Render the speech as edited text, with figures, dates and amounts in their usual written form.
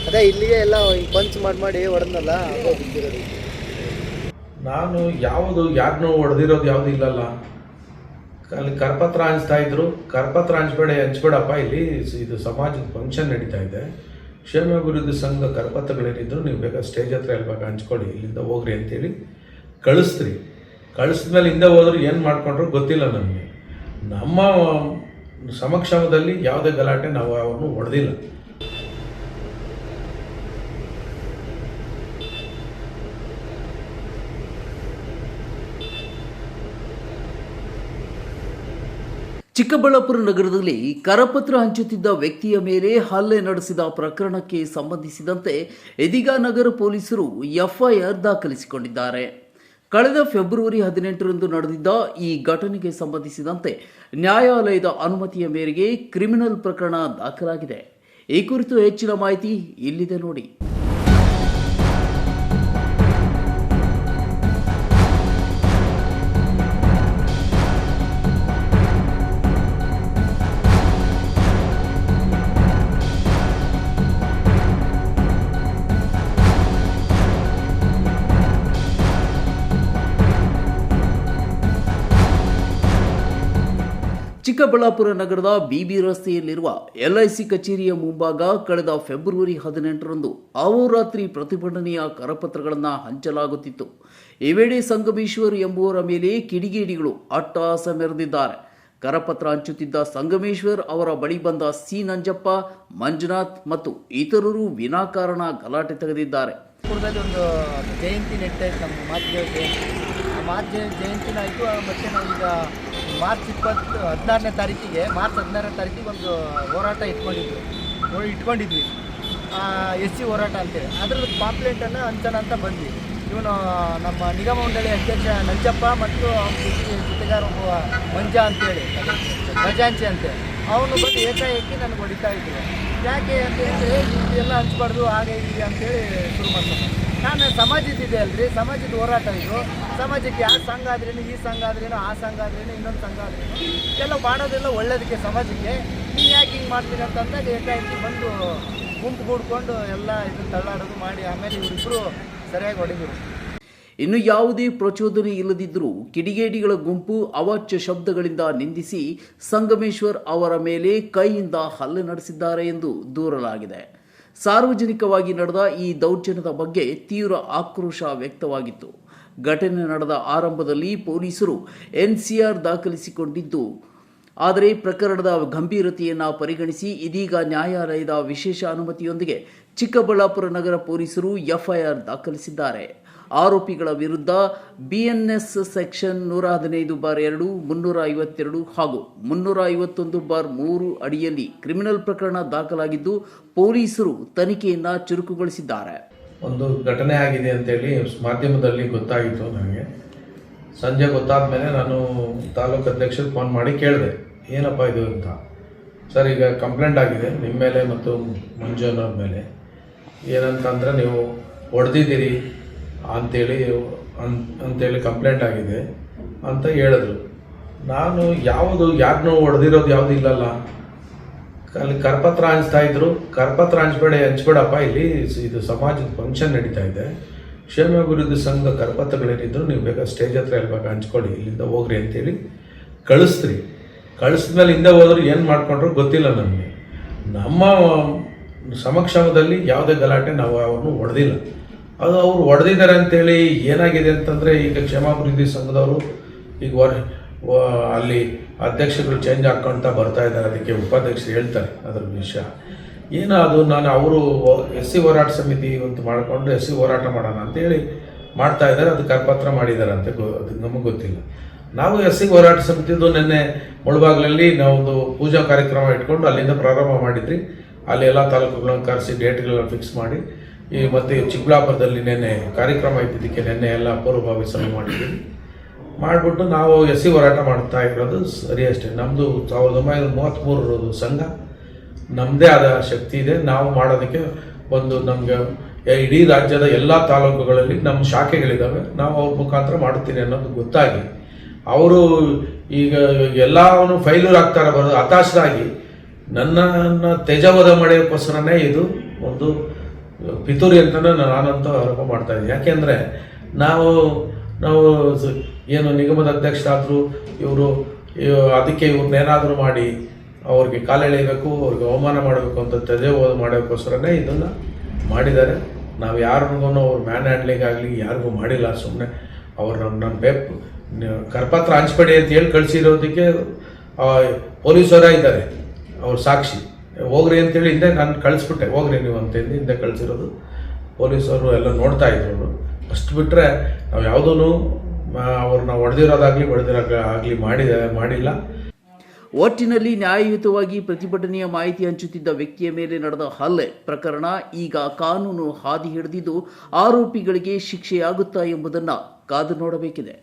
ಅದೇ ಇಲ್ಲಿಗೆ ಎಲ್ಲ ಪಂಚ್ ಮಾಡಿ ಹೊಡೆದ್ನಲ್ಲ ನಾನು ಯಾರನ್ನೂ ಹೊಡೆದಿರೋದು ಯಾವುದು ಇಲ್ಲಲ್ಲ. ಅಲ್ಲಿ ಕರಪತ್ರ ಹಂಚ್ತಾ ಇದ್ರು. ಕರಪತ್ರ ಹಂಚ್ಬೇಡಪ್ಪ, ಇಲ್ಲಿ ಇದು ಸಮಾಜದ ಫಂಕ್ಷನ್ ನಡೀತಾ ಇದೆ, ಕ್ಷೇಮಾಭಿವೃದ್ಧಿ ಸಂಘ ಕರಪತ್ರಗಳೇನಿದ್ರು ನೀವು ಬೇಕಾ ಸ್ಟೇಜ್ ಹತ್ರ ಎಲ್ಲಿ ಹಂಚ್ಕೊಳ್ಳಿ, ಇಲ್ಲಿಂದ ಹೋಗ್ರಿ ಅಂತೇಳಿ ಕಳಿಸ್ತೀರಿ. ಕಳಿಸಿದ್ಮೇಲೆ ಹಿಂದೆ ಹೋದ್ರು ಏನು ಮಾಡ್ಕೊಂಡ್ರು ಗೊತ್ತಿಲ್ಲ ನಮಗೆ. ನಮ್ಮ ಸಮಕ್ಷಮದಲ್ಲಿ ಯಾವುದೇ ಗಲಾಟೆ ನಾವು ಅವ್ರನ್ನು ಹೊಡೆದಿಲ್ಲ. ಚಿಕ್ಕಬಳ್ಳಾಪುರ ನಗರದಲ್ಲಿ ಕರಪತ್ರ ಹಂಚುತ್ತಿದ್ದ ವ್ಯಕ್ತಿಯ ಮೇಲೆ ಹಲ್ಲೆ ನಡೆಸಿದ ಪ್ರಕರಣಕ್ಕೆ ಸಂಬಂಧಿಸಿದಂತೆ ಇದೀಗ ನಗರ ಪೊಲೀಸರು ಎಫ್ಐಆರ್ ದಾಖಲಿಸಿಕೊಂಡಿದ್ದಾರೆ. ಕಳೆದ ಫೆಬ್ರವರಿ 18ರಂದು ನಡೆದಿದ್ದ ಈ ಘಟನೆಗೆ ಸಂಬಂಧಿಸಿದಂತೆ ನ್ಯಾಯಾಲಯದ ಅನುಮತಿಯ ಮೇರೆಗೆ ಕ್ರಿಮಿನಲ್ ಪ್ರಕರಣ ದಾಖಲಾಗಿದೆ. ಈ ಕುರಿತು ಹೆಚ್ಚಿನ ಮಾಹಿತಿ ಇಲ್ಲಿದೆ ನೋಡಿ. ಚಿಕ್ಕಬಳ್ಳಾಪುರ ನಗರದ ಬಿಬಿ ರಸ್ತೆಯಲ್ಲಿರುವ ಎಲ್ಐಸಿ ಕಚೇರಿಯ ಮುಂಭಾಗ ಕಳೆದ ಫೆಬ್ರವರಿ 18ರಂದು ಅಹೋರಾತ್ರಿ ಪ್ರತಿಭಟನೆಯ ಕರಪತ್ರಗಳನ್ನು ಹಂಚಲಾಗುತ್ತಿತ್ತು. ಈ ವೇಳೆ ಸಂಗಮೇಶ್ವರ್ ಎಂಬುವರ ಮೇಲೆ ಕಿಡಿಗೇಡಿಗಳು ಅಟ್ಟಹಾಸ ಮೆರೆದಿದ್ದಾರೆ. ಕರಪತ್ರ ಹಂಚುತ್ತಿದ್ದ ಸಂಗಮೇಶ್ವರ್ ಅವರ ಬಳಿ ಬಂದ ಸಿ ನಂಜಪ್ಪ, ಮಂಜುನಾಥ್ ಮತ್ತು ಇತರರು ವಿನಾಕಾರಣ ಗಲಾಟೆ ತೆಗೆದಿದ್ದಾರೆ. ಒಂದು ಜಯಂತಿ ನಡೀತಾ ಇತ್ತು, ನಮ್ಮ ಮಾಧ್ಯ ಜಯಂತಿನಾಯಿತು. ಮತ್ತು ನಾವೀಗ ಮಾರ್ಚ್ 16ನೇ ತಾರೀಕಿಗೆ ಒಂದು ಹೋರಾಟ ಇಟ್ಕೊಂಡಿದ್ವಿ, SC ಹೋರಾಟ ಅಂತೇಳಿ. ಅದರದ್ದು ಪಾಂಪ್ಲೆಂಟನ್ನು ಹಂಚೋಣ ಅಂತ ಬಂದ್ವಿ. ಇವನು ನಮ್ಮ ನಿಗಮ ಮಂಡಳಿ ಅಧ್ಯಕ್ಷ ನಂಜಪ್ಪ ಮತ್ತು ಅವನ ಜೊತೆಗಾರ ಒಬ್ಬ ಮಂಜ ಅಂತೇಳಿ, ಖಜಾಂಚಿ ಅಂತೇಳಿ, ಅವನು ಬಂದು ಏಕಾಏಕಿ ನನಗೆ ಹೊಡಿತಾ ಇದ್ರು. ಯಾಕೆ ಅಂತ ಹೇಳಿದ್ರೆ ಇದೆಲ್ಲ ಹಂಚ್ಬಾರ್ದು ಹಾಗೆ ಹೀಗೆ ಅಂತೇಳಿ ಶುರು ಮಾಡ್ತಾರೆ. ನಾನು ಸಮಾಜದಿದೆ ಅಲ್ರಿ, ಸಮಾಜದ ಹೋರಾಟ ಇದು. ಸಮಾಜಕ್ಕೆ ಯಾವ ಸಂಘ ಆದ್ರೇನು, ಈ ಸಂಘ ಆದ್ರೇನು, ಆ ಸಂಘ ಆದ್ರೇನು, ಇನ್ನೊಂದು ಸಂಘ ಆದ್ರೇನು, ಎಲ್ಲ ಮಾಡೋದೆಲ್ಲ ಒಳ್ಳೇದಕ್ಕೆ ಸಮಾಜಕ್ಕೆ. ನೀವು ಯಾಕೆ ಹಿಂಗೆ ಮಾಡ್ತೀರಿ ಅಂತಂದಾಗ ಏಕಾಏಕಿ ಬಂದು ಗುಂಪು ಕೂಡ್ಕೊಂಡು ಎಲ್ಲ ಇದನ್ನು ತಳ್ಳಾಡೋದು ಮಾಡಿ ಆಮೇಲೆ ಇವರಿಬ್ಬರು ಸರಿಯಾಗಿ ಹೊಡೆದರು. ಇನ್ನು ಯಾವುದೇ ಪ್ರಚೋದನೆ ಇಲ್ಲದಿದ್ದರೂ ಕಿಡಿಗೇಡಿಗಳ ಗುಂಪು ಅವಾಚ್ಯ ಶಬ್ದಗಳಿಂದ ನಿಂದಿಸಿ ಸಂಗಮೇಶ್ವರ್ ಅವರ ಮೇಲೆ ಕೈಯಿಂದ ಹಲ್ಲೆ ನಡೆಸಿದ್ದಾರೆ ಎಂದು ದೂರಲಾಗಿದೆ. ಸಾರ್ವಜನಿಕವಾಗಿ ನಡೆದ ಈ ದೌರ್ಜನ್ಯದ ಬಗ್ಗೆ ತೀವ್ರ ಆಕ್ರೋಶ ವ್ಯಕ್ತವಾಗಿತ್ತು. ಘಟನೆ ನಡೆದ ಆರಂಭದಲ್ಲಿ ಪೊಲೀಸರು NCR ದಾಖಲಿಸಿಕೊಂಡಿದ್ದು, ಆದರೆ ಪ್ರಕರಣದ ಗಂಭೀರತೆಯನ್ನು ಪರಿಗಣಿಸಿ ಇದೀಗ ನ್ಯಾಯಾಲಯದ ವಿಶೇಷ ಅನುಮತಿಯೊಂದಿಗೆ ಚಿಕ್ಕಬಳ್ಳಾಪುರ ನಗರ ಪೊಲೀಸರು FIR ದಾಖಲಿಸಿದ್ದಾರೆ. ಆರೋಪಿಗಳ ವಿರುದ್ಧ BNS ಸೆಕ್ಷನ್ 115/2, 352 ಹಾಗೂ 351/3 ಅಡಿಯಲ್ಲಿ ಕ್ರಿಮಿನಲ್ ಪ್ರಕರಣ ದಾಖಲಾಗಿದ್ದು ಪೊಲೀಸರು ತನಿಖೆಯನ್ನು ಚುರುಕುಗೊಳಿಸಿದ್ದಾರೆ. ಒಂದು ಘಟನೆ ಆಗಿದೆ ಅಂತೇಳಿ ಮಾಧ್ಯಮದಲ್ಲಿ ಗೊತ್ತಾಗಿತ್ತು ನನಗೆ. ಸಂಜೆ ಗೊತ್ತಾದ ಮೇಲೆ ನಾನು ತಾಲೂಕು ಅಧ್ಯಕ್ಷರಿಗೆ ಫೋನ್ ಮಾಡಿ ಕೇಳಿದೆ, ಏನಪ್ಪ ಇದು ಅಂತ. ಸರ್, ಈಗ ಕಂಪ್ಲೇಂಟ್ ಆಗಿದೆ ನಿಮ್ಮ ಮೇಲೆ ಮತ್ತು ಮಂಜುನವ್ರ ಮೇಲೆ. ಏನಂತಂದರೆ ನೀವು ಹೊಡೆದಿದ್ದೀರಿ ಅಂತೇಳಿ ಕಂಪ್ಲೇಂಟ್ ಆಗಿದೆ ಅಂತ ಹೇಳಿದ್ರು. ನಾನು ಯಾರನ್ನೂ ಹೊಡೆದಿರೋದು ಯಾವುದು ಇಲ್ಲಲ್ಲ. ಅಲ್ಲಿ ಕರಪತ್ರ ಹಂಚ್ತಾ ಇದ್ರು. ಕರಪತ್ರ ಹಂಚ್ಬೇಡಪ್ಪ, ಇಲ್ಲಿ ಇದು ಸಮಾಜದ ಫಂಕ್ಷನ್ ನಡೀತಾ ಇದೆ, ಕ್ಷೇಮಾಭಿವೃದ್ಧಿ ಸಂಘ ಕರಪತ್ರಗಳೇನಿದ್ರು ನೀವು ಬೇಕಾ ಸ್ಟೇಜ್ ಹತ್ರ ಎಲ್ಲಿ ಹಂಚ್ಕೊಳ್ಳಿ, ಇಲ್ಲಿಂದ ಹೋಗ್ರಿ ಅಂತೇಳಿ ಕಳಿಸ್ತೀರಿ. ಕಳಿಸಿದ್ಮೇಲೆ ಹಿಂದೆ ಹೋದ್ರು ಏನು ಮಾಡ್ಕೊಂಡ್ರು ಗೊತ್ತಿಲ್ಲ ನಮಗೆ. ನಮ್ಮ ಸಮಕ್ಷಮದಲ್ಲಿ ಯಾವುದೇ ಗಲಾಟೆ ನಾವು ಅವ್ರನ್ನೂ ಹೊಡೆದಿಲ್ಲ. ಅದು ಅವ್ರು ಹೊಡೆದಿದ್ದಾರೆ ಅಂತೇಳಿ ಏನಾಗಿದೆ ಅಂತಂದರೆ, ಈಗ ಕ್ಷೇಮಾಭಿವೃದ್ಧಿ ಸಂಘದವರು ಈಗ ಅಲ್ಲಿ ಅಧ್ಯಕ್ಷಗಳು ಚೇಂಜ್ ಹಾಕ್ಕೊಳ್ತಾ ಬರ್ತಾ ಇದ್ದಾರೆ. ಅದಕ್ಕೆ ಉಪಾಧ್ಯಕ್ಷರು ಹೇಳ್ತಾರೆ ಅದರ ವಿಷಯ ಏನೋ. ಅದು ಅವರು SC ಹೋರಾಟ ಸಮಿತಿ ಅಂತ ಮಾಡಿಕೊಂಡು SC ಹೋರಾಟ ಮಾಡೋಣ ಅಂತೇಳಿ ಮಾಡ್ತಾ ಇದ್ದಾರೆ. ಅದು ಕರಪತ್ರ ಮಾಡಿದ್ದಾರೆ ಅಂತ ಅದು ನಮಗೆ ಗೊತ್ತಿಲ್ಲ. ನಾವು SC ಹೋರಾಟ ಸಮಿತಿದು ನಿನ್ನೆ ಮುಳಬಾಗ್ಲಲ್ಲಿ ನಾವು ಪೂಜಾ ಕಾರ್ಯಕ್ರಮ ಇಟ್ಕೊಂಡು ಅಲ್ಲಿಂದ ಪ್ರಾರಂಭ ಮಾಡಿದ್ರಿ. ಅಲ್ಲಿ ಎಲ್ಲ ತಾಲೂಕುಗಳನ್ನು ಕರೆಸಿ ಡೇಟ್ಗಳನ್ನ ಫಿಕ್ಸ್ ಮಾಡಿ ಮತ್ತು ಚಿಕ್ಕಬಳ್ಳಾಪುರದಲ್ಲಿ ನಿನ್ನೆ ಕಾರ್ಯಕ್ರಮ ಇದ್ದಿದ್ದಕ್ಕೆ ನಿನ್ನೆ ಎಲ್ಲ ಪೂರ್ವಭಾವಿ ಸಭೆ ಮಾಡಿದ್ವಿ. ಮಾಡಿಬಿಟ್ಟು ನಾವು SC ಹೋರಾಟ ಮಾಡ್ತಾ ಇರೋದು ಸರಿ ಅಷ್ಟೇ. ನಮ್ಮದು 1933 ಸಂಘ, ನಮ್ಮದೇ ಆದ ಶಕ್ತಿ ಇದೆ. ನಾವು ಮಾಡೋದಕ್ಕೆ ನಮಗೆ ಇಡೀ ರಾಜ್ಯದ ಎಲ್ಲ ತಾಲೂಕುಗಳಲ್ಲಿ ನಮ್ಮ ಶಾಖೆಗಳಿದ್ದಾವೆ. ನಾವು ಅವ್ರ ಮುಖಾಂತರ ಮಾಡುತ್ತೀನಿ ಅನ್ನೋದು ಗೊತ್ತಾಗಿ ಅವರು ಈಗ ಎಲ್ಲವೂ ಫೈಲೂರ್ ಆಗ್ತಾರೆ, ಬರೋದು ಹತಾಶರಾಗಿ ನನ್ನನ್ನು ತೇಜವಧ ಮಾಡೋಕ್ಕೋಸ್ಕರನೇ ಇದು ಒಂದು ಪಿತೂರಿ ಅಂತಲೇ ನಾನಂತೂ ಆರೋಪ ಮಾಡ್ತಾ ಇದ್ದೀನಿ. ಯಾಕೆಂದರೆ ನಾವು ಏನು ನಿಗಮದ ಅಧ್ಯಕ್ಷರಾದರು ಇವರು ಅದಕ್ಕೆ ಇವ್ರನ್ನೇನಾದರೂ ಮಾಡಿ ಅವ್ರಿಗೆ ಕಾಲೆಳೆಯಬೇಕು, ಅವ್ರಿಗೆ ಅವಮಾನ ಮಾಡಬೇಕು ಅಂತ ತೇಜವಧ ಮಾಡೋಕ್ಕೋಸ್ಕರನೇ ಇದನ್ನು ಮಾಡಿದ್ದಾರೆ. ನಾವು ಯಾರಿಗೂ ಅವ್ರ ಮ್ಯಾನ್ ಹ್ಯಾಂಡ್ಲಿಂಗ್ ಆಗಲಿ ಯಾರಿಗೂ ಮಾಡಿಲ್ಲ. ಸುಮ್ಮನೆ ಅವ್ರು ನನ್ನ ಕರಪತ್ರ ಹಂಚ್ಬೇಡಿ ಅಂತ ಹೇಳಿ ಕಳಿಸಿರೋದಕ್ಕೆ ಪೊಲೀಸವರೇ ಇದ್ದಾರೆ, ಅವ್ರು ಸಾಕ್ಷಿ. ಹೋಗ್ರಿ ಅಂತೇಳಿ ಹಿಂದೆ ನಾನು ಕಳಿಸ್ಬಿಟ್ಟೆ, ಹೋಗ್ರಿ ನೀವು ಅಂತೇಳಿ ಹಿಂದೆ ಕಳಿಸಿರೋದು ಪೊಲೀಸವರು ಎಲ್ಲ ನೋಡ್ತಾ ಇದ್ರು. ಅಷ್ಟು ಬಿಟ್ಟರೆ ನಾವು ಯಾವುದೂ ಅವ್ರನ್ನ ಹೊಡೆದಿರೋದಾಗಲಿ ಆಗಲಿ ಮಾಡಿಲ್ಲ. ಒಟ್ಟಿನಲ್ಲಿ ನ್ಯಾಯಯುತವಾಗಿ ಪ್ರತಿಭಟನೆಯ ಮಾಹಿತಿ ಹಂಚುತ್ತಿದ್ದ ವ್ಯಕ್ತಿಯ ಮೇಲೆ ನಡೆದ ಹಲ್ಲೆ ಪ್ರಕರಣ ಈಗ ಕಾನೂನು ಹಾದಿ ಹಿಡಿದಿದ್ದು ಆರೋಪಿಗಳಿಗೆ ಶಿಕ್ಷೆಯಾಗುತ್ತಾ ಎಂಬುದನ್ನು ಕಾದು ನೋಡಬೇಕಿದೆ.